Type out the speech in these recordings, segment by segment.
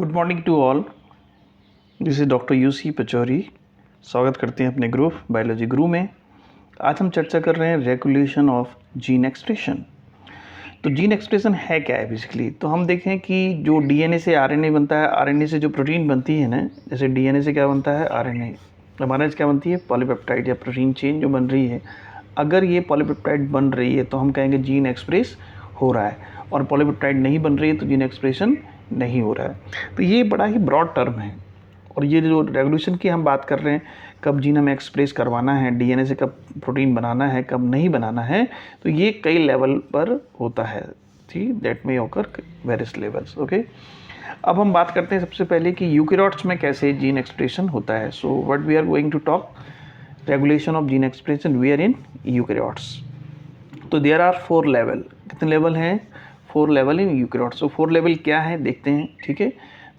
Good morning to all. This is doctor U C Pachauri. स्वागत करते हैं अपने ग्रुप बायोलॉजी गुरु में। आज हम चर्चा कर रहे हैं रेगुलेशन ऑफ जीन एक्सप्रेशन। तो जीन एक्सप्रेशन है क्या है बेसिकली? तो हम देखें कि जो डीएनए से आरएनए बनता है, आरएनए से जो प्रोटीन बनती है ना, जैसे डीएनए से क्या बनता है आरएनए, एमआरएनए से क्या बनती है पॉलीपेप्टाइड या प्रोटीन चेन जो बन रही है। अगर ये पॉलीपेप्टाइड बन रही है तो हम कहेंगे जीन एक्सप्रेस हो रहा है, और पॉलीपेप्टाइड नहीं बन रही है तो जीन एक्सप्रेशन नहीं हो रहा है। तो ये बड़ा ही ब्रॉड टर्म है, और ये जो रेगुलेशन की हम बात कर रहे हैं, कब जीन हमें एक्सप्रेस करवाना है, डीएनए से कब प्रोटीन बनाना है, कब नहीं बनाना है, तो ये कई लेवल पर होता है। ठीक, that may occur various levels. Okay, अब हम बात करते हैं सबसे पहले कि यूकेरियोट्स में कैसे जीन एक्सप्रेशन होता है। So what we are going to talk regulation of gene expression we are in eukaryotes. तो देयर आर 4 लेवल। कितने लेवल हैं? 4 level in eukaryotes. So 4 level क्या है देखते हैं। ठीक है,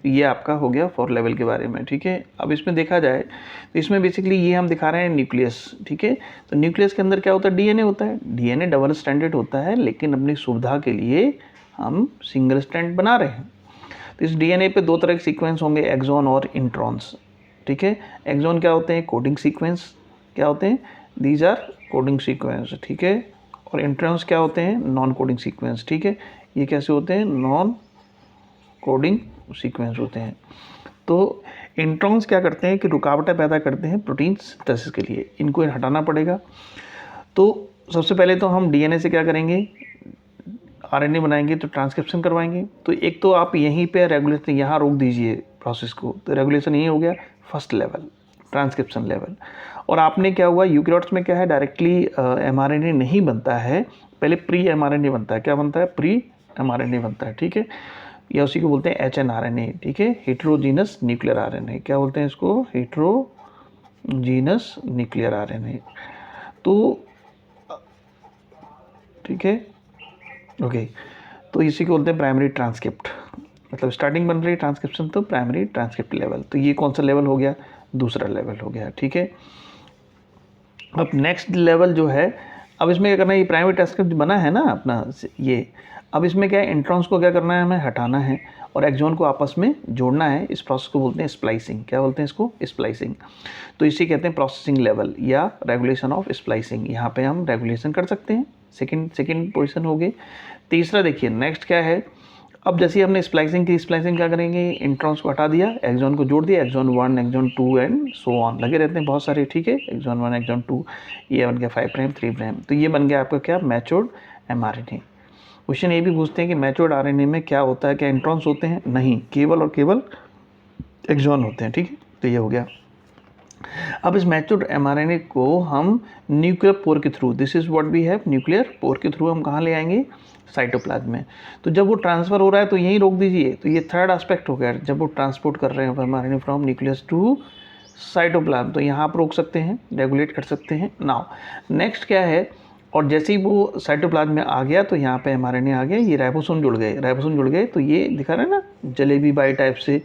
तो ये आपका हो गया 4 लेवल के बारे में। ठीक है, अब इसमें देखा जाए तो इसमें बेसिकली ये हम दिखा रहे हैं न्यूक्लियस। ठीक है, तो न्यूक्लियस के अंदर क्या होता है? डीएनए होता है। डीएनए डबल स्ट्रैंडेड होता है, लेकिन अपनी सुविधा के लिए हम सिंगल स्ट्रैंड बना रहे हैं। तो इस डीएनए पे 2 तरह के सीक्वेंस होंगे, एक्सॉन और इंट्रॉन्स। ठीक है, एक्सॉन क्या होते हैं? Coding sequence. क्या होते हैं? These are coding sequence. ठीक है, और इंट्रॉन्स क्या होते हैं? Non coding sequence. ठीक है, ये कैसे होते हैं? नॉन कोडिंग सीक्वेंस होते हैं। तो इंट्रॉन्स क्या करते हैं कि रुकावटें पैदा करते हैं प्रोटीन सिंथेसिस के लिए, इनको हटाना पड़ेगा। तो सबसे पहले तो हम डीएनए से क्या करेंगे? आरएनए बनाएंगे, तो ट्रांसक्रिप्शन करवाएंगे। तो एक तो आप यहीं पे रेगुलेशन यहाँ रोक दीजिए प्रोसेस को, तो रेगुलेशन यही हो गया फर्स्ट लेवल, ट्रांसक्रिप्शन लेवल। और आपने क्या हुआ, यूकेरियोट्स में क्या है, डायरेक्टली एमआरएनए नहीं बनता है, पहले प्री एमआरएनए बनता है। क्या बनता है? प्री एमआरएनए बनता है। ठीक है, या उसी को बोलते हैं एचएनआरएनए। ठीक है, हेटेरोजीनस न्यूक्लियर आरएनए। क्या बोलते हैं इसको? Heterogeneous nuclear RNA. तो ठीक है, ओके, तो इसी को बोलते हैं प्राइमरी ट्रांसक्रिप्ट। मतलब स्टार्टिंग बन रही ट्रांसक्रिप्शन, तो प्राइमरी ट्रांसक्रिप्ट लेवल। तो ये कौन सा लेवल हो गया? दूसरा लेवल हो गया। ठीक है, अब नेक्स्ट लेवल जो है, अब इसमें क्या करना है? ये प्राइमरी ट्रांसक्रिप्ट बना है ना अपना ये, अब इसमें क्या है? इंट्रॉन्स को क्या करना है? हमें हटाना है, और एक्सॉन को आपस में जोड़ना है। इस प्रोसेस को बोलते हैं स्प्लाइसिंग। क्या बोलते हैं इसको? स्प्लाइसिंग। तो इसे कहते हैं प्रोसेसिंग लेवल या रेगुलेशन ऑफ स्प्लाइसिंग। यहाँ पे हम रेगुलेशन कर सकते हैं। सेकंड पोजीशन हो गई। तीसरा देखिए नेक्स्ट क्या है, अब जैसे हमने स्प्लाइसिंग की, स्प्लाइसिंग क्या करेंगे? इंट्रॉन्स को हटा दिया, एक्सॉन को जोड़ दिया, exon 1, exon 2 and so on लगे रहते हैं बहुत सारे। ठीक है, एक्सॉन 1, एक्सॉन 2, ये बन गया 5 प्राइम 3 प्राइम। तो ये बन गया आपका क्या? Matured mRNA. क्वेश्चन ये भी पूछते हैं कि मैच्योर्ड आरएनए में क्या होता है? क्या इंट्रॉन्स होते हैं? नहीं, केवल और केवल एक्सॉन होते हैं। ठीक है, तो ये हो गया। अब इस मैच्योर्ड एमआरएनए को हम न्यूक्लियर पोर के through, this is what we have, nuclear pore के थ्रू हम कहाँ ले आएंगे? साइटोप्लाज्म में। तो जब वो ट्रांसफ़र हो रहा है तो यहीं रोक दीजिए। तो ये थर्ड एस्पेक्ट हो गया, जब वो ट्रांसपोर्ट कर रहे हैं mRNA from nucleus to cytoplasm, तो यहाँ आप रोक सकते हैं, रेगुलेट कर सकते हैं। नाउ नेक्स्ट क्या है, और जैसे ही वो साइटोप्लाज्म में आ गया तो यहाँ पे एमआरएनए आ गया, ये राइबोसोम जुड़ गए, राइबोसोम जुड़ गए, तो ये दिखा रहा है ना जलेबी बाई टाइप से,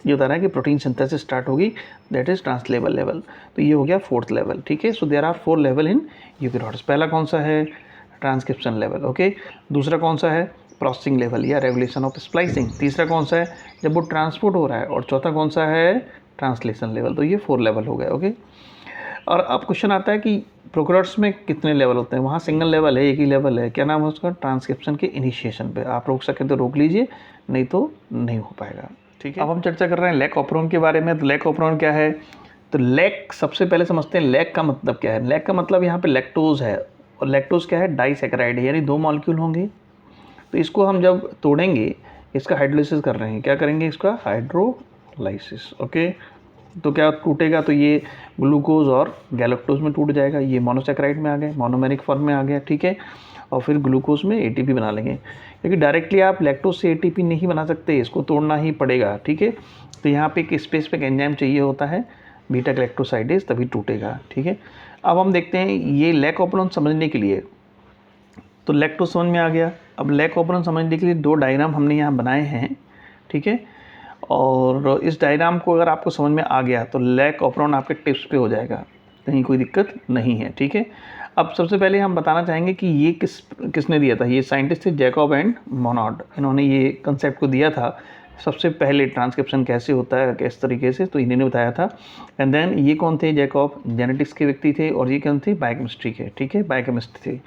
ये बता रहा है कि प्रोटीन सिंथेसिस स्टार्ट होगी, दैट इज ट्रांसलेबल लेवल। तो ये हो गया 4th लेवल। ठीक है, so there are 4 level in eukaryotes. पहला कौन सा है? Transcription level. ओके, दूसरा कौन सा है? प्रोसेसिंग लेवल या रेगुलेशन ऑफ स्प्लाइसिंग। तीसरा कौन सा है? जब वो ट्रांसपोर्ट हो रहा है। और चौथा कौन सा है? Translation level. तो ये 4 लेवल हो गए। ओके, और अब क्वेश्चन आता है कि प्रोकैरियोट्स में कितने लेवल होते हैं? वहाँ सिंगल लेवल है, एक ही लेवल है। क्या नाम है उसका? ट्रांसक्रिप्शन के इनिशिएशन पे। आप रोक सकें तो रोक लीजिए, नहीं तो नहीं हो पाएगा। ठीक है, अब हम चर्चा कर रहे हैं लैक ऑपरॉन के बारे में। तो लैक ऑपरॉन क्या है? तो लैक सबसे पहले समझते हैं लैक का मतलब क्या है। लैक का मतलब यहाँ पे लैक्टोज है, और लैक्टोज क्या है? डाइसैकेराइड है, यानी 2 मॉलिक्यूल होंगे। तो इसको हम जब तोड़ेंगे, इसका हाइड्रोलाइसिस कर रहे हैं, क्या करेंगे? इसका हाइड्रोलाइसिस। ओके, तो क्या टूटेगा? तो ये ग्लूकोज और गैलेक्टोज में टूट जाएगा, ये मोनोसैकेराइड में आ गए, मोनोमेरिक फॉर्म में आ गया। ठीक है, और फिर ग्लूकोज में एटीपी बना लेंगे, क्योंकि डायरेक्टली आप लैक्टोज से एटीपी नहीं बना सकते, इसको तोड़ना ही पड़ेगा। ठीक है, तो यहाँ पे एक स्पेसिफिक एंजाइम चाहिए होता है, बीटा गैलेक्टोसाइडेज, तभी टूटेगा। ठीक है, अब हम देखते हैं ये लैक ऑपरॉन समझने के लिए। तो लैक्टोज समझ में आ गया। अब लैक ऑपरॉन समझने के लिए 2 डायग्राम हमने यहाँ बनाए हैं। ठीक है, और इस डायग्राम को अगर आपको समझ में आ गया तो लैक ऑपरॉन आपके टिप्स पे हो जाएगा, कहीं कोई दिक्कत नहीं है। ठीक है, अब सबसे पहले हम बताना चाहेंगे कि ये किसने दिया था। ये साइंटिस्ट थे जैकब एंड मोनॉड, इन्होंने ये कंसेप्ट को दिया था सबसे पहले ट्रांसक्रिप्शन कैसे होता है किस तरीके से, तो इन्होंने बताया था। एंड देन ये कौन थे, जैकब जेनेटिक्स के व्यक्ति थे, और ये कौन थे, बायोकेमिस्ट्री के, ठीक है, बायोकेमिस्ट थे।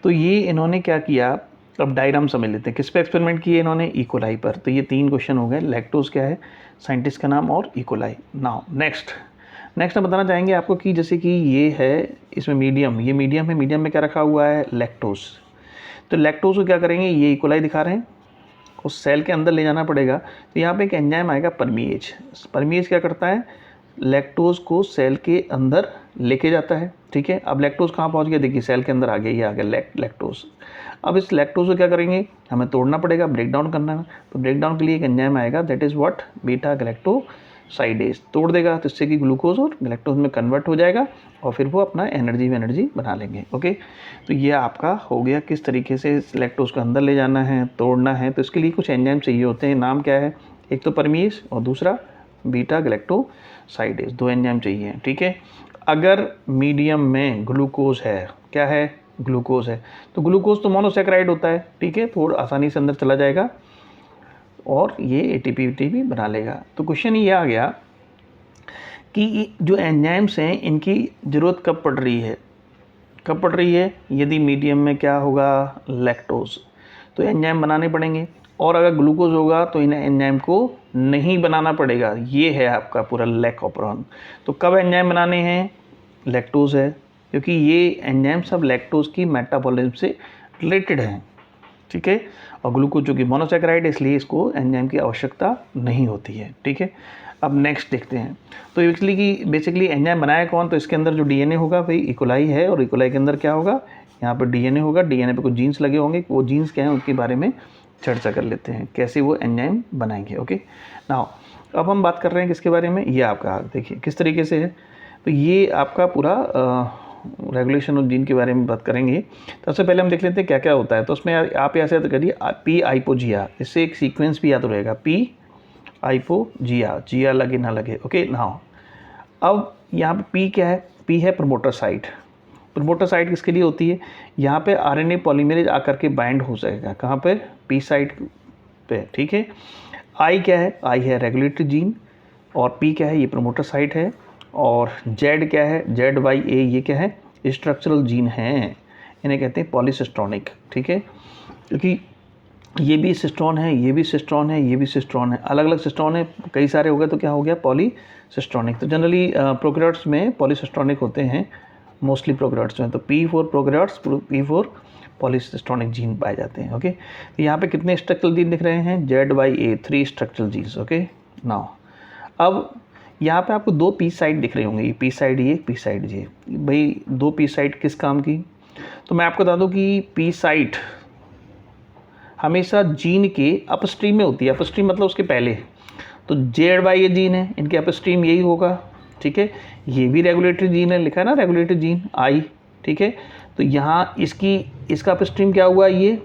तो ये इन्होंने क्या किया, अब डायग्राम समझ लेते हैं, किस पे एक्सपेरिमेंट किए इन्होंने, इकोलाई पर। तो ये 3 क्वेश्चन हो गए, लैक्टोज क्या है, साइंटिस्ट का नाम, और इकोलाई। नाउ नेक्स्ट हम बताना चाहेंगे आपको कि जैसे कि ये है, इसमें मीडियम, ये मीडियम है, मीडियम में क्या रखा हुआ है, लैक्टोज। तो लैक्टोज को क्या करेंगे, ये इकोलाई दिखा रहे हैं, उस सेल के अंदर ले जाना पड़ेगा। तो यहाँ पे एक एंजाइम आएगा परमीएज। परमीएज क्या करता है, लैक्टोज को सेल के अंदर लेके जाता है, ठीक है। अब लैक्टोज कहाँ पहुँच गया, देखिए सेल के अंदर आ गया, ये आ गया लैक्टोज। अब इस लैक्टोज को क्या करेंगे, हमें तोड़ना पड़ेगा, ब्रेक डाउन करना है। तो ब्रेक डाउन के लिए एक एंजाइम आएगा, that is what, beta galactosidase. तोड़ देगा तो इससे कि ग्लूकोज और गैलेक्टोज में कन्वर्ट हो जाएगा, और फिर वो अपना एनर्जी बना लेंगे। ओके, तो ये आपका हो गया किस तरीके से लैक्टोज को अंदर ले जाना है, तोड़ना है। तो इसके लिए कुछ एंजाइम चाहिए होते हैं, नाम क्या है, एक तो परमीएज और दूसरा बीटा गैलेक्टोसाइडेज, 2 एंजाइम चाहिए, ठीक है। अगर मीडियम में ग्लूकोज है, क्या है, ग्लूकोज है, तो ग्लूकोज तो मोनोसैकेराइड होता है, ठीक है, थोड़ा आसानी से अंदर चला जाएगा और ये एटीपी बना लेगा। तो क्वेश्चन ये आ गया कि जो एंजाइम्स हैं इनकी ज़रूरत कब पड़ रही है, यदि मीडियम में क्या होगा, लैक्टोज, तो एंजाइम बनाने पड़ेंगे। और अगर ग्लूकोज होगा तो इन एंजाइम को नहीं बनाना पड़ेगा। ये है आपका पूरा लैक ऑपरेशन। तो कब एंजाइम बनाने हैं, लैक्टोज है, क्योंकि ये एंजाइम सब लैक्टोज की मेटाबॉलिज्म से रिलेटेड हैं, ठीक है। और ग्लूकोज जो कि मोनोसैकेराइड है, इसलिए इसको एंजाइम की आवश्यकता नहीं होती है, ठीक है। अब नेक्स्ट देखते हैं। तो बेसिकली एंजाइम बनाया कौन, तो इसके अंदर जो डीएनए होगा वही इकोलाई है, और इकोलाई के अंदर क्या होगा, यहाँ पर डीएनए होगा, डीएनए पे कुछ जीन्स लगे होंगे, वो जीन्स क्या हैं उनके बारे में चर्चा कर लेते हैं, कैसे वो एंजाइम बनाएंगे। ओके, नाउ अब हम बात कर रहे हैं किसके बारे में, ये आपका देखिए किस तरीके से है। तो ये आपका पूरा रेगुलेशन ऑफ जीन के बारे में बात करेंगे। तो सबसे पहले हम देख लेते हैं क्या क्या होता है। तो उसमें आप ऐसे याद करिए, पी आइपोजिया, इससे एक सीक्वेंस भी याद रहेगा, पी आइपोजिया, जिया लगे ना लगे। ओके, नाउ अब यहाँ पे पी क्या है, पी है प्रमोटर साइट। प्रमोटर साइट किसके लिए होती है, यहाँ पे आरएनए पॉलीमरेज आकर के बाइंड हो जाएगा, कहाँ पे, पी साइट पे, ठीक है। आई क्या है, आई है रेगुलेटरी जीन, और पी क्या है, ये प्रमोटर साइट है। और जेड क्या है, जेड वाई ए, ये क्या है, स्ट्रक्चरल जीन है, इन्हें कहते हैं पॉलीसिस्ट्रॉनिक, ठीक है। क्योंकि ये भी सिस्ट्रॉन है, ये भी सिस्ट्रॉन है, ये भी सिस्ट्रॉन है, अलग अलग सिस्ट्रॉन है, कई सारे हो गए तो क्या हो गया, पॉलीसिस्ट्रॉनिक। तो जनरली प्रोकैरियोट्स में पॉलीसिस्ट्रॉनिक होते हैं, मोस्टली प्रोकैरियोट्स में। तो P4 prokaryotes, P4 polycistronic gene पाए जाते हैं। ओके, तो यहाँ पे कितने स्ट्रक्चरल जीन दिख रहे हैं, ZYA 3 structural genes. Okay, now अब यहाँ पे आपको 2 पी साइड दिख रहे होंगे, ये पी साइड ये, पी साइड ये। भाई 2 पी साइड किस काम की, तो मैं आपको बता दूँ कि पी साइड हमेशा जीन के अपस्ट्रीम में होती है, अपस्ट्रीम मतलब उसके पहले। तो ZYA जीन है, इनके अपस्ट्रीम यही होगा, ठीक है। ये भी रेगुलेटरी जीन है, लिखा है ना रेगुलेटरी जीन आई, ठीक है। तो यहाँ इसका अपस्ट्रीम क्या हुआ, ये,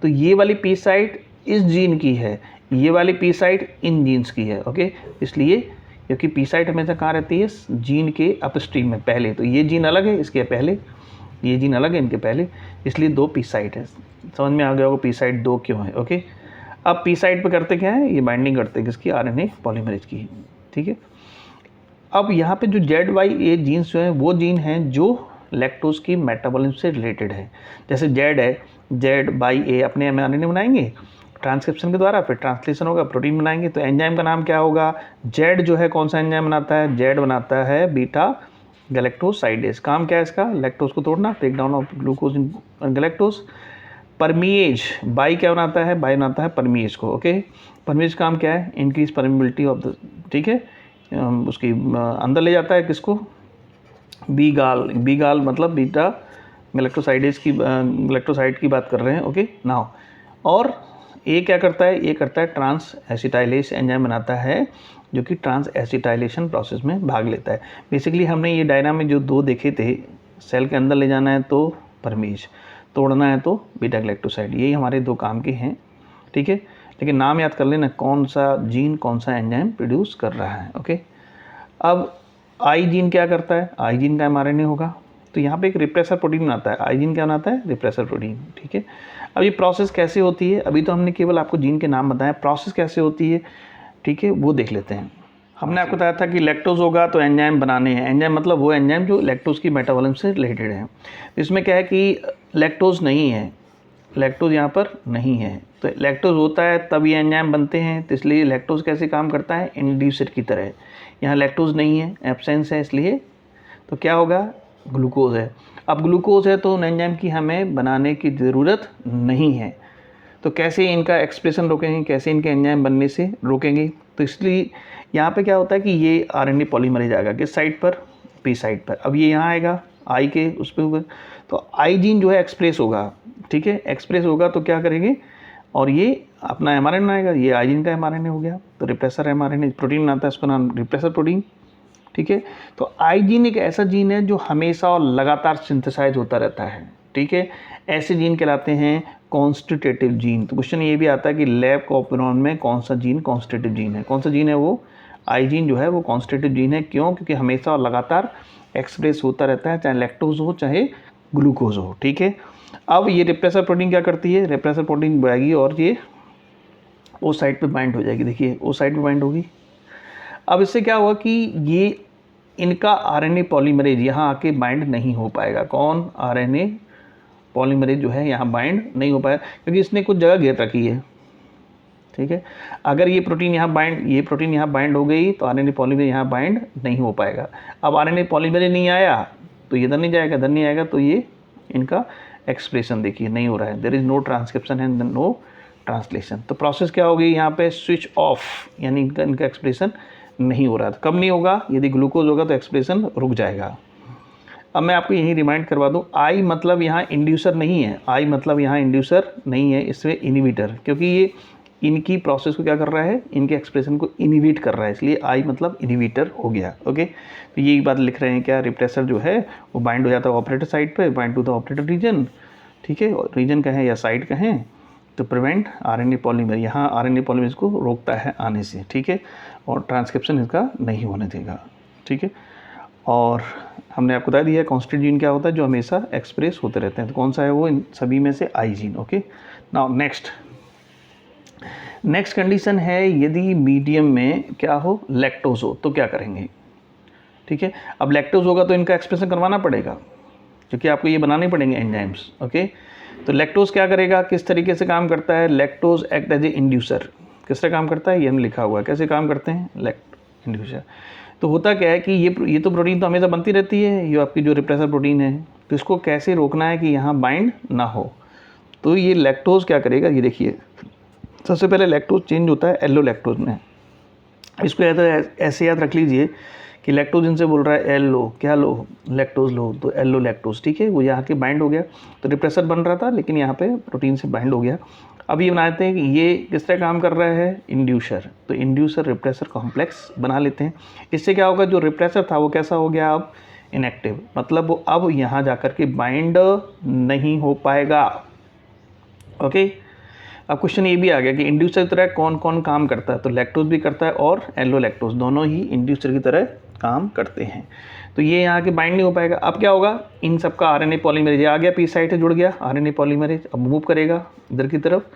तो ये वाली पी साइड इस जीन की है, ये वाली पी साइड इन जीन्स की है। ओके, इसलिए क्योंकि पी साइड हमेशा कहाँ रहती है, जीन के अपस्ट्रीम में पहले। तो ये जीन अलग है इसके पहले, ये जीन अलग है इनके पहले, इसलिए 2 पी साइड है। समझ में आ गया होगा पी साइड 2 क्यों है। ओके, अब पी साइड पे करते क्या है, ये बाइंडिंग करते हैं किसकी, आरएनए पॉलीमरेज की, ठीक है। अब यहाँ पे जो ZYA जीन्स जो हैं वो जीन हैं जो लैक्टोज की मेटाबॉलिज्म से रिलेटेड है। जैसे जेड है, ZYA अपने आरएनए बनाएंगे ट्रांसक्रिप्शन के द्वारा, फिर ट्रांसलेशन होगा, प्रोटीन बनाएंगे। तो एंजाइम का नाम क्या होगा, जेड जो है कौन सा एंजाइम बनाता है, जेड बनाता है बीटा गैलेक्टोसाइडेज। काम क्या है इसका, लैक्टोज को तोड़ना, break down of glucose in galactose. Permease, by क्या बनाता है, बाई बनाता है परमीएज को। ओके, परमीएज काम क्या है, इंक्रीज परमिबिलिटी ऑफ द, ठीक है, उसकी अंदर ले जाता है किसको, बी गाल मतलब बीटा गैलेक्टोसाइडेज की, गैलेक्टोसाइड की बात कर रहे हैं। ओके, नाउ और ये क्या करता है, ये करता है ट्रांस एसिटाइलेज एंजाइम बनाता है, जो कि ट्रांस एसिटाइलेशन प्रोसेस में भाग लेता है। बेसिकली हमने ये डायग्राम में जो 2 देखे थे, सेल के अंदर ले जाना है तो परमीज, तोड़ना है तो बीटा गैलेक्टोसाइड, यही हमारे 2 काम के हैं, ठीक है। लेकिन नाम याद कर लेना, कौन सा जीन कौन सा एंजाइम प्रोड्यूस कर रहा है। ओके, अब आई जीन क्या करता है, आई जीन का mRNA होगा, तो यहाँ पे एक रिप्रेसर प्रोटीन बनाता है, आई जीन क्या बनाता है, रिप्रेसर प्रोटीन, ठीक है। अब ये प्रोसेस कैसे होती है, अभी तो हमने केवल आपको जीन के नाम बताया, प्रोसेस कैसे होती है, ठीक है, वो देख लेते हैं। हमने आपको बताया था कि लैक्टोज होगा तो एंजाइम बनाने हैं, एंजाइम मतलब वो एंजाइम जो लैक्टोज की मेटाबॉलिज्म से रिलेटेड है। इसमें क्या है कि लैक्टोज नहीं है, लैक्टोज यहाँ पर नहीं है, तो लैक्टोज होता है तब ये एंजाइम बनते हैं, तो इसलिए लैक्टोज कैसे काम करता है, इंड्यूसर की तरह। यहाँ लैक्टोज नहीं है, एब्सेंस है, इसलिए तो क्या होगा, ग्लूकोज है। अब ग्लूकोज है तो उन एंजाइम की हमें बनाने की ज़रूरत नहीं है, तो कैसे इनका एक्सप्रेशन रोकेंगे, कैसे इनके एंजाइम बनने से रोकेंगे। तो इसलिए यहाँ पे क्या होता है कि ये आरएनए पॉलीमरेज आएगा किस साइड पर, पी साइड पर। अब ये यहाँ आएगा आई के उस पर, तो आई जीन जो है एक्सप्रेस होगा, ठीक है, एक्सप्रेस होगा तो क्या करेंगे, और ये अपना एमआरएनए आएगा, ये आई जीन का एमआरएनए हो गया, तो रिप्रेसर एमआरएनए प्रोटीन आता है, उसका नाम रिप्रेसर प्रोटीन, ठीक है। तो आई जीन एक ऐसा जीन है जो हमेशा और लगातार सिंथेसाइज होता रहता है, ठीक है। ऐसे जीन कहलाते हैं कॉन्स्टिट्यूटिव जीन। तो क्वेश्चन ये भी आता है कि लैब कॉम्पोनेंट में कौन सा जीन कॉन्स्टिट्यूटिव जीन है, कौन सा जीन है वो, आई जीन जो है वो कॉन्स्टिट्यूटिव जीन है। क्यों, क्योंकि हमेशा और लगातार एक्सप्रेस होता रहता है, चाहे लैक्टोज हो चाहे ग्लूकोज हो, ठीक है। अब ये रिप्रेसर प्रोटीन क्या करती है, रिप्रेसर प्रोटीन बढ़ाएगी और ये ओ साइड पे बाइंड हो जाएगी, देखिए ओ साइड पे बाइंड होगी। अब इससे क्या हुआ कि ये इनका आरएनए पॉलीमरेज यहाँ आके बाइंड नहीं हो पाएगा, कौन, आरएनए पॉलीमरेज जो है यहाँ बाइंड नहीं हो पाएगा, क्योंकि इसने कुछ जगह घेर रखी है, ठीक है। अगर ये प्रोटीन यहाँ बाइंड हो गई तो आरएनए पॉलीमरेज यहाँ बाइंड नहीं हो पाएगा। अब आरएनए पॉलीमरेज नहीं आया तो ये इधर नहीं जाएगा, इधर नहीं आएगा, तो ये इनका एक्सप्रेशन देखिए नहीं हो रहा है, there is no transcription and no translation. तो प्रोसेस क्या होगी यहाँ पे, स्विच ऑफ, यानी इनका एक्सप्रेशन नहीं हो रहा था। कब नहीं होगा, यदि ग्लूकोज होगा तो एक्सप्रेशन रुक जाएगा। अब मैं आपको यही रिमाइंड करवा दूं, आई मतलब यहाँ इंड्यूसर नहीं है, आई मतलब यहाँ इंड्यूसर नहीं है, इसमें इनिबिटर, क्योंकि ये इनकी प्रोसेस को क्या कर रहा है, इनके एक्सप्रेशन को इनिबिट कर रहा है, इसलिए आई मतलब इनिबिटर हो गया, ओके। तो यही बात लिख रहे हैं क्या, रिप्रेसर जो है वो बाइंड हो जाता है ऑपरेटर साइड पे, bind to the operator region, ठीक है, रीजन कहें या साइड कहें, तो प्रिवेंट आरएनए पॉलीमर, यहाँ आरएनए पॉलीमरेज को रोकता है आने से, ठीक है, और ट्रांसक्रिप्शन इसका नहीं होने देगा, ठीक है। और हमने आपको बता दिया कॉन्स्टेंट जीन क्या होता है जो हमेशा एक्सप्रेस होते रहते हैं, तो कौन सा है वो, इन सभी में से आई gene, okay. Now next condition है, यदि मीडियम में क्या हो, लैक्टोज हो, तो क्या करेंगे, ठीक है। अब लैक्टोज होगा तो इनका एक्सप्रेशन करवाना पड़ेगा, क्योंकि आपको ये बनाने पड़ेंगे एंजाइम्स, ओके। तो लैक्टोज क्या करेगा, किस तरीके से काम करता है, lactose act as a inducer, किस तरह काम करता है, ये हमने लिखा हुआ है, कैसे काम करते हैं, इंड्यूसर। तो होता क्या है कि ये तो प्रोटीन तो हमेशा बनती रहती है, ये आपकी जो रिप्रेसर प्रोटीन है, तो इसको कैसे रोकना है कि यहाँ बाइंड ना हो। तो ये लैक्टोज क्या करेगा, ये देखिए, सबसे पहले लैक्टोज चेंज होता है एल्लो लैक्टोज में। इसको ऐसे याद रख लीजिए कि लैक्टोज इनसे बोल रहा है एल्लो, क्या लो, लैक्टोज लो, तो एल्लो लैक्टोज, ठीक है, वो यहाँ के बाइंड हो गया, तो रिप्रेसर बन रहा था लेकिन यहाँ पे प्रोटीन से बाइंड हो गया। अब ये बनाते हैं कि ये किस तरह काम कर रहा है, इंड्यूसर, तो इंड्यूसर रिप्रेसर कॉम्प्लेक्स बना लेते हैं। इससे क्या होगा, जो रिप्रेसर था वो कैसा हो गया, अब इनएक्टिव, मतलब वो अब यहाँ जाकर के बाइंड नहीं हो पाएगा, ओके। अब क्वेश्चन ये भी आ गया कि इंड्यूसर की तरह कौन कौन काम करता है, तो लैक्टोज भी करता है और एल्लो लैक्टोज, दोनों ही इंड्यूसर की तरह काम करते हैं। तो ये यहाँ के बाइंड नहीं हो पाएगा। अब क्या होगा, इन सबका आरएनए पॉलीमरेज आ गया, पी साइड से जुड़ गया आरएनए पॉलीमरेज, अब मूव करेगा इधर की तरफ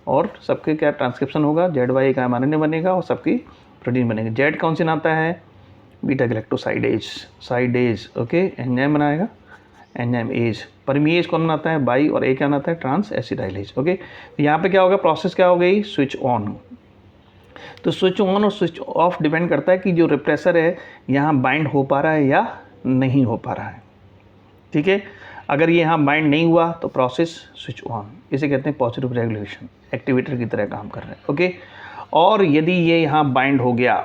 और सबके क्या ट्रांसक्रिप्शन होगा, ZY का एमआरएनए बनेगा और सबकी प्रोटीन बनेगा। जेड कौन से आता है, बीटा गैलेक्टोसाइडेज, ओके, एंजाइम बनाएगा, एंजाइम एज, परमीएज कौन बनाता है, बाई, और ए क्या बनाता है, ट्रांस एसिडाइलेज, ओके। तो यहाँ पे क्या होगा, प्रोसेस क्या हो गई, स्विच ऑन। तो स्विच ऑन और स्विच ऑफ डिपेंड करता है कि जो रिप्रेसर है यहाँ बाइंड हो पा रहा है या नहीं हो पा रहा है, ठीक है। अगर ये यहाँ बाइंड नहीं हुआ तो प्रोसेस स्विच ऑन, इसे कहते हैं पॉजिटिव रेगुलेशन, एक्टिवेटर की तरह काम कर रहा है, ओके। और यदि ये यहाँ बाइंड हो गया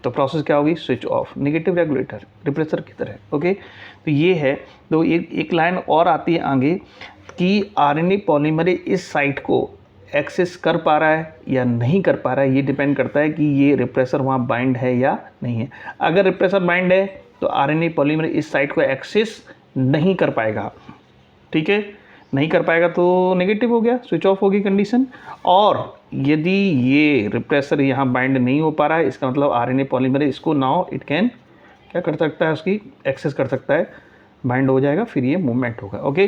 तो प्रोसेस क्या होगी, switch off, negative regulator, repressor की तरह, ओके। तो ये है, तो एक लाइन और आती है आगे कि आरएनए पॉलीमरेज इस साइट को एक्सेस कर पा रहा है या नहीं कर पा रहा है, ये डिपेंड करता है कि ये रिप्रेसर वहाँ बाइंड है या नहीं है। अगर रिप्रेसर बाइंड है तो आरएनए पॉलीमरेज इस साइट को एक्सेस नहीं कर पाएगा, ठीक है, नहीं कर पाएगा तो नेगेटिव हो गया, स्विच ऑफ होगी कंडीशन। और यदि ये रिप्रेसर यहाँ बाइंड नहीं हो पा रहा है, इसका मतलब आरएनए पॉलीमरेज इसको नाउ इट कैन क्या कर सकता है, उसकी एक्सेस कर सकता है बाइंड हो जाएगा, फिर ये मूवमेंट होगा। ओके,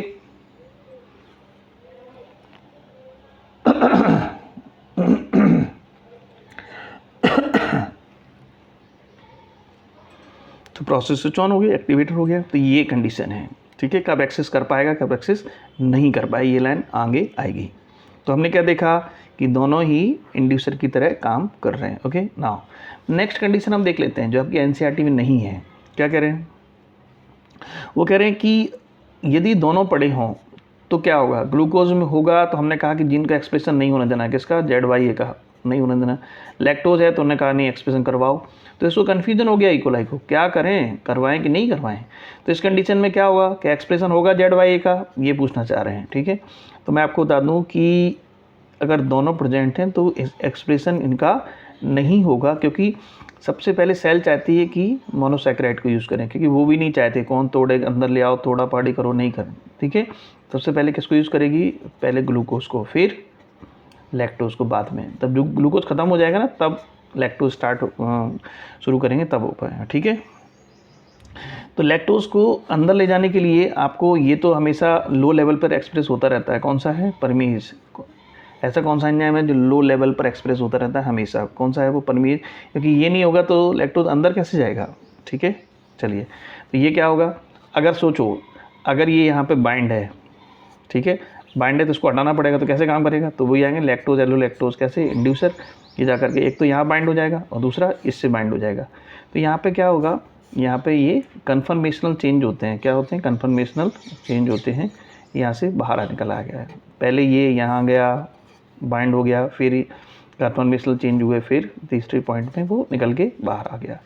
तो प्रोसेस स्विच ऑन हो गया, एक्टिवेटर हो गया। तो ये कंडीशन है, ठीक है, कब एक्सेस कर पाएगा, कब एक्सेस नहीं कर पाएगा, ये लाइन आगे आएगी। तो हमने क्या देखा कि दोनों ही इंड्यूसर की तरह काम कर रहे हैं। ओके, नाउ नेक्स्ट कंडीशन हम देख लेते हैं जो आपकी एनसीईआरटी में नहीं है। क्या कह रहे हैं, वो कह रहे हैं कि यदि दोनों पड़े हों तो क्या होगा, ग्लूकोज में होगा तो हमने कहा कि जीन का एक्सप्रेशन नहीं होने देना, किसका, ZYA का नहीं होने देना। लैक्टोज है तो हमने कहा नहीं एक्सप्रेशन करवाओ। तो इसको कन्फ्यूजन हो गया इकोलाई को, क्या करें, करवाएं कि नहीं करवाएं। तो इस कंडीशन में क्या होगा, क्या एक्सप्रेशन होगा ZYA का, ये पूछना चाह रहे हैं। ठीक है, तो मैं आपको बता दूं कि अगर दोनों प्रेजेंट हैं तो एक्सप्रेशन इनका नहीं होगा, क्योंकि सबसे पहले सेल चाहती है कि मोनोसैकेराइड को यूज़ करें, क्योंकि वो भी नहीं चाहते कौन तोड़े अंदर ले आओ, तोड़ा पाड़ी करो, नहीं करें। ठीक है, सबसे पहले किसको यूज़ करेगी, पहले ग्लूकोज को, फिर लैक्टोज को बाद में। तब जो ग्लूकोज ख़त्म हो जाएगा ना, तब लैक्टोज स्टार्ट शुरू करेंगे, तब हो पाएगा। ठीक है, तो लैक्टोज को अंदर ले जाने के लिए आपको, ये तो हमेशा लो लेवल पर एक्सप्रेस होता रहता है, कौन सा है, परमीज। ऐसा कौन सा एंजाइम है जो लो लेवल पर एक्सप्रेस होता रहता है हमेशा, कौन सा है, वो परमीज। क्योंकि ये नहीं होगा तो लैक्टोज अंदर कैसे जाएगा। ठीक है, चलिए, तो ये क्या होगा, अगर सोचो अगर ये यहाँ पे बाइंड है, ठीक है, बाइंड है तो इसको हटाना पड़ेगा, तो कैसे काम करेगा, तो वही आएंगे लैक्टोज एलो लैक्टोज, कैसे, इंड्यूसर, ये जा करके एक तो यहाँ बाइंड हो जाएगा और दूसरा इससे बाइंड हो जाएगा। तो यहाँ पे क्या होगा, यहाँ पे ये कन्फर्मेशनल चेंज होते हैं, क्या होते हैं, कन्फर्मेशनल चेंज होते हैं, यहाँ से बाहर निकल आ गया है। पहले ये यहाँ गया, बाइंड हो गया, फिर कन्फर्मेशनल चेंज हुए, फिर तीसरे पॉइंट में वो निकल के बाहर आ गया।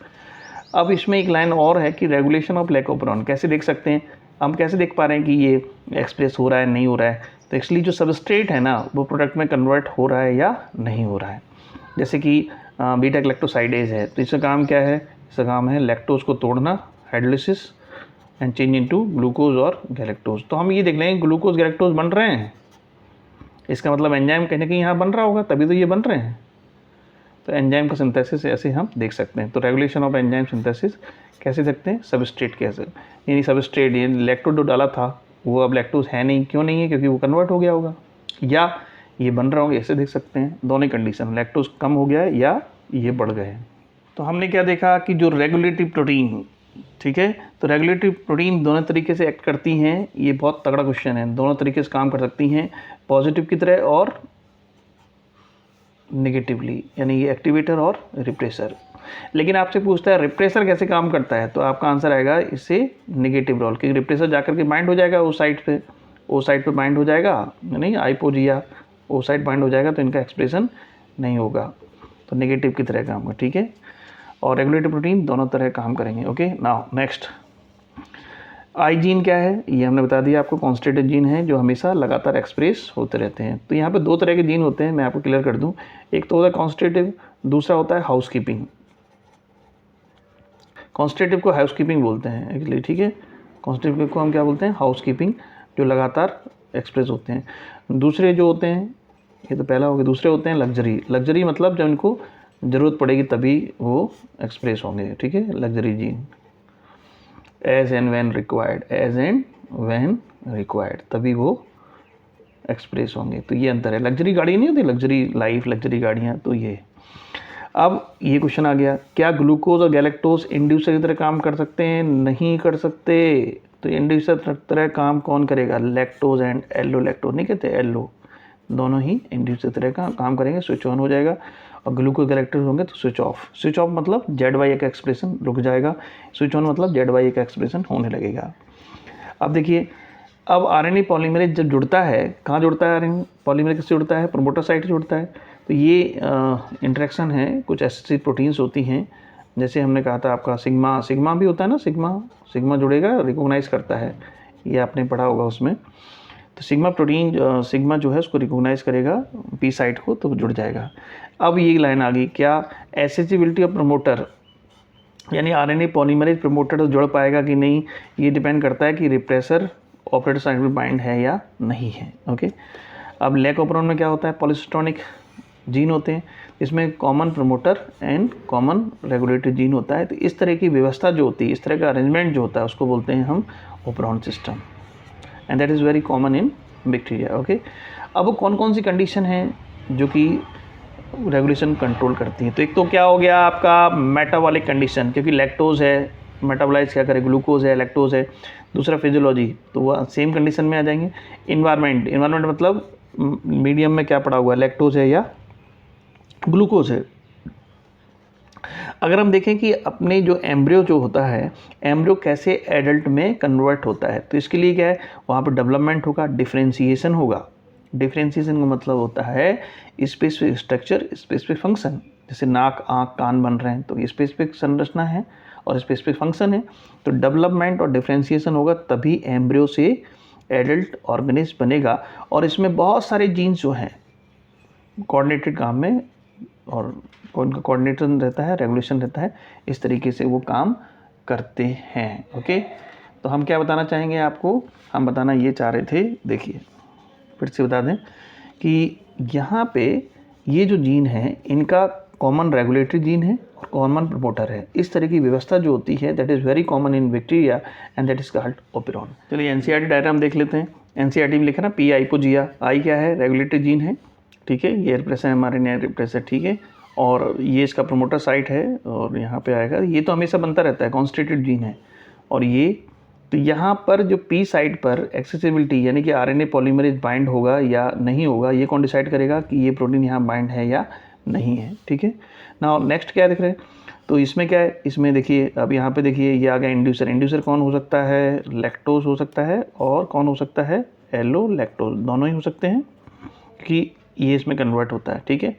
अब इसमें एक लाइन और है कि रेगुलेशन ऑफ लैकोपेरोन कैसे देख सकते हैं, हम कैसे देख पा रहे हैं कि ये एक्सप्रेस हो रहा है नहीं हो रहा है। तो एक्चुअली जो सबस्ट्रेट है ना, वो प्रोडक्ट में कन्वर्ट हो रहा है या नहीं हो रहा है। जैसे कि बीटा लैक्टोसाइडेज है, तो इसका काम क्या है, इसका काम है लैक्टोज को तोड़ना, hydrolysis and change into glucose और गैलेक्टोज। तो हम ये देख लेंगे ग्लूकोज गैलेक्टोज बन रहे हैं, इसका मतलब एंजाइम कहीं ना कहीं यहाँ बन रहा होगा, तभी तो ये बन रहे हैं। तो एंजाइम का सिंथेसिस ऐसे हम देख सकते हैं। तो रेगुलेशन ऑफ एंजाइम सिंथेसिस कैसे देखते हैं, सबस्ट्रेट कैसे, यानी सबस्ट्रेट ये लैक्टोज जो डाला था वो अब लैक्टोज है नहीं, क्यों नहीं है, क्योंकि वो कन्वर्ट हो गया होगा, या ये बन रहा होगा, ऐसे देख सकते हैं। दोनों कंडीशन, लैक्टोज कम हो गया है या ये बढ़ गए हैं। तो हमने क्या देखा कि जो रेगुलेटरी प्रोटीन, ठीक है, तो रेगुलेटरी प्रोटीन दोनों तरीके से एक्ट करती हैं। ये बहुत तगड़ा क्वेश्चन है, दोनों तरीके से काम कर सकती हैं, पॉजिटिव की तरह और नेगेटिवली, यानी ये एक्टिवेटर और रिप्रेसर। लेकिन आपसे पूछता है रिप्रेसर कैसे काम करता है, तो आपका आंसर आएगा इससे नेगेटिव रोल, क्योंकि रिप्रेसर जाकर के बाइंड हो जाएगा उस साइड पे, ओ साइड पे बाइंड हो जाएगा, यानी आइपोजिया ओ साइड बाइंड हो जाएगा, तो इनका एक्सप्रेशन नहीं होगा, तो नेगेटिव की तरह काम है। ठीक है, और रेगुलेटरी प्रोटीन दोनों तरह काम करेंगे। ओके, नाउ नेक्स्ट, आई जीन क्या है, ये हमने बता दिया आपको, कॉन्स्टेंट जीन है जो हमेशा लगातार एक्सप्रेस होते रहते हैं। तो यहाँ पे दो तरह के जीन होते हैं, मैं आपको क्लियर कर दूँ, एक तो होता है कॉन्स्टेटिव, दूसरा होता है हाउसकीपिंग। कॉन्स्टेटिव को हाउसकीपिंग बोलते हैं एक्चुअली, ठीक है, कॉन्स्टेटिव को हम क्या बोलते हैं, हाउसकीपिंग, जो लगातार एक्सप्रेस होते हैं। दूसरे जो होते हैं, ये तो पहला हो गया, दूसरे होते हैं लग्जरी। लग्जरी मतलब जब इनको ज़रूरत पड़ेगी तभी वो एक्सप्रेस होंगे। ठीक है, luxury gene, as and when required, as and when required, तभी वो एक्सप्रेस होंगे। तो ये अंतर है, लग्जरी गाड़ी नहीं होती, लग्जरी लाइफ, लग्जरी गाड़ियाँ, तो ये। अब ये क्वेश्चन आ गया, क्या ग्लूकोज और गैलेक्टोज इंड्यूसर की तरह काम कर सकते हैं, नहीं कर सकते। तो इंड्यूसर तरह काम कौन करेगा, लैक्टोज एंड एलो लैक्टोज, नहीं कहते एलो, दोनों ही इंड्यूसर तरह का काम करेंगे, स्विच ऑन हो जाएगा, और ग्लूकोज गैलेक्टोज होंगे तो स्विच ऑफ। स्विच ऑफ मतलब ZYA का एक्सप्रेशन रुक जाएगा, स्विच ऑन मतलब ZYA का एक्सप्रेशन होने लगेगा। अब देखिए, अब RNA पॉलीमरेज जब जुड़ता है, कहाँ जुड़ता है RNA पॉलीमरेज, किससे जुड़ता है, प्रमोटर साइट से जुड़ता है। तो ये इंटरेक्शन है, कुछ ऐसी प्रोटीन्स होती हैं, जैसे हमने कहा था आपका सिग्मा, सिग्मा भी होता है ना, सिग्मा जुड़ेगा, रिकॉग्नाइज करता है, ये आपने पढ़ा होगा उसमें। तो सिग्मा प्रोटीन, सिग्मा जो है उसको रिकॉग्नाइज करेगा पी साइट को, तो जुड़ जाएगा। अब ये लाइन आ गई, क्या एसेसिबिलिटी ऑफ प्रमोटर, यानी RNA पॉलीमरेज प्रमोटर जुड़ पाएगा कि नहीं, ये डिपेंड करता है कि रिप्रेसर ऑपरेटर साइट में बाइंड है या नहीं है। ओके, अब लैकोपेरोन में क्या होता है, पॉलीसिस्टोनिक जीन होते हैं, इसमें common promoter and common regulatory gene होता है। तो इस तरह की व्यवस्था जो होती है, इस तरह का अरेंजमेंट जो होता है, उसको बोलते हैं हम operon system, and that is very common in bacteria. Okay, अब कौन कौन सी कंडीशन है जो कि रेगुलेशन कंट्रोल करती है? तो एक तो क्या हो गया आपका मेटाबॉलिक कंडीशन, क्योंकि लैक्टोज है, मेटाबोलाइज क्या करे, ग्लूकोज है, लैक्टोज है। दूसरा फिजियोलॉजी, तो वह सेम कंडीशन में आ जाएंगे। इन्वायरमेंट, इन्वायरमेंट मतलब मीडियम में क्या पड़ा हुआ है, लैक्टोज है या ग्लूकोज है। अगर हम देखें कि अपने जो एम्ब्रियो जो होता है, एम्ब्रियो कैसे एडल्ट में कन्वर्ट होता है, तो इसके लिए क्या है, वहाँ पर डेवलपमेंट होगा, डिफ्रेंसिएशन होगा। डिफ्रेंसिएशन का मतलब होता है स्पेसिफिक स्ट्रक्चर, स्पेसिफिक फंक्शन। जैसे नाक, आँख, कान बन रहे हैं, तो ये स्पेसिफिक संरचना है और स्पेसिफिक फंक्शन है। तो डेवलपमेंट और डिफ्रेंसिएशन होगा, तभी एम्ब्रियो से एडल्ट ऑर्गेनिज्म बनेगा। और इसमें बहुत सारे जीन्स जो हैं कोऑर्डिनेटेड काम में, और उनका कोऑर्डिनेशन रहता है, रेगुलेशन रहता है, इस तरीके से वो काम करते हैं। ओके, तो हम क्या बताना चाहेंगे आपको, हम बताना ये चाह रहे थे, देखिए फिर से बता दें कि यहाँ पे ये जो जीन है इनका कॉमन रेगुलेटरी जीन है और कॉमन प्रमोटर है। इस तरह की व्यवस्था जो होती है that is very common in bacteria and that is called operon. चलिए एनसीईआरटी डायग्राम देख लेते हैं। एनसीईआरटी में लिखा ना पी हाइपोजिया, आई क्या है, रेगुलेटरी जीन है, ठीक है, ये रिप्रेसर एमआरएनए रिप्रेसर, ठीक है, और ये इसका प्रमोटर साइट है और यहाँ पे आएगा, ये तो हमेशा बनता रहता है, कॉन्स्टिट्यूटेड जीन है। और ये तो यहाँ पर जो पी साइट पर एक्सेसिबिलिटी यानी कि आरएनए पॉलीमरेज बाइंड होगा या नहीं होगा, ये कौन डिसाइड करेगा कि ये प्रोटीन यहाँ बाइंड है या नहीं है, ठीक है ना। नेक्स्ट क्या दिख रहे हैं, तो इसमें क्या है, इसमें देखिए अब यहाँ पे देखिए ये आ गया इंड्यूसर। इंड्यूसर कौन हो सकता है, लैक्टोज हो सकता है, और कौन हो सकता है, एलो लैक्टोज, दोनों ही हो सकते हैं कि ये इसमें कन्वर्ट होता है, ठीक है।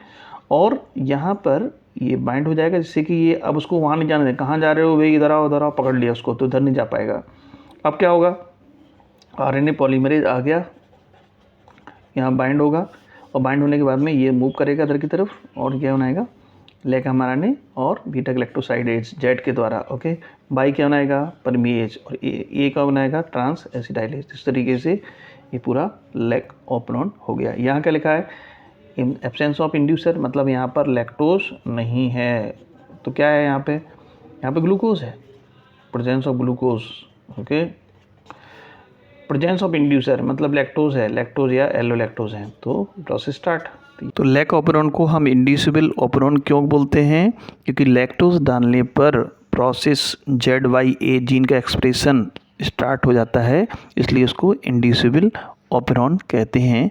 और यहाँ पर ये बाइंड हो जाएगा जिससे कि ये अब उसको वहाँ नहीं जाने दें, कहाँ जा रहे हो भाई, इधर आओ, पकड़ लिया उसको, तो इधर नहीं जा पाएगा। अब क्या होगा, आरएनए पॉलीमरेज आ गया, यहाँ बाइंड होगा, और बाइंड होने के बाद में ये मूव करेगा इधर की तरफ, और क्या बनाएगा, लेक हमारा और बीटा ग्लैक्टोसाइडेज जेड के द्वारा। ओके, बाई क्या बनाएगा, परमीएज, और ए का बनाएगा ट्रांस एसिडाइलेज। इस तरीके से ये पूरा लेक ओपेरॉन हो गया। यहाँ क्या लिखा है, इन एब्सेंस ऑफ इंड्यूसर, मतलब यहाँ पर लैक्टोज नहीं है, तो क्या है यहाँ पे ग्लूकोज है, presence of glucose. Okay, presence of inducer मतलब लैक्टोज है, लैक्टोज या एलो लैक्टोज है, तो प्रोसेस स्टार्ट। तो लैक ओपेरॉन को हम इंड्यूसिबल ओपेरॉन क्यों बोलते हैं, क्योंकि लैक्टोज डालने पर प्रोसेस ZYA जीन का एक्सप्रेशन स्टार्ट हो जाता है, इसलिए उसको इंड्यूसिबल ओपेरॉन कहते हैं।